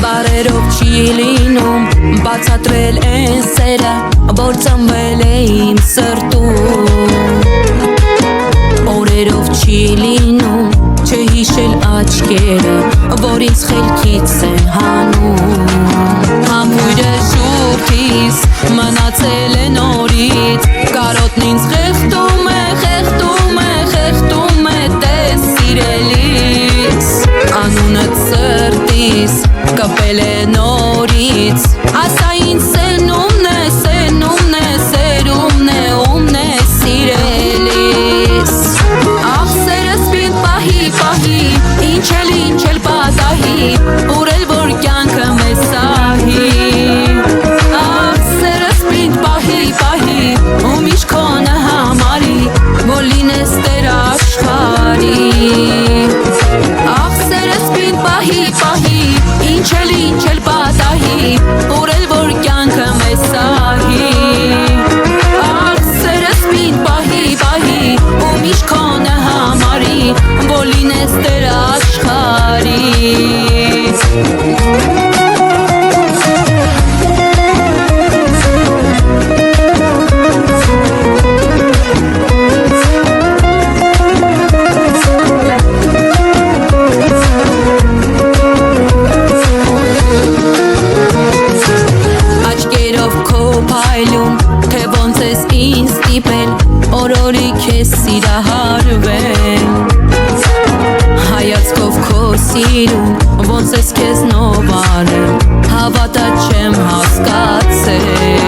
Բարերով չի լինում բացատրել են սերը, որ ծնվել է իմ սրտում։ Օրերով չի լինում չհիշել աչքերը, որ ինձ խելքից են հանում։ Համույրը շուրթիս մնացել է նորից, կարոտն ինձ խեղդում է, խեղդում է, խեղդում է տես սիրելիս։ Անունը սրտիս կպել է նորից, ասա ինձ սենումն է, սենումն է, սերումն է, ումն է սիրելիս։ Ախ սերս պինդ պահի, պահի, ինչ էլ պատահի, ուր էլ որ կյանքը մեզ սահի։ Ախ սերս պինդ պահի, պահի, ու միշտ քոնը համարի, որ լինես տեր աշխարհի։ Ախ սերս պինդ պահի, պահի, ինչ էլ պատահի, ուր էլ որ կյանքը մեզ սահի։ Ախ սերս պինդ պահի, պահի, ու միշտ քոնը համարի, որ լինես տեր աշխարհի։ Թե ոնց ես ինձ ստիպել, օրորի քեզ սիրահարվել։ Հայացքով քո սիրուն, ոնց ես քեզ նով արել, հավատա չեմ հասկացել։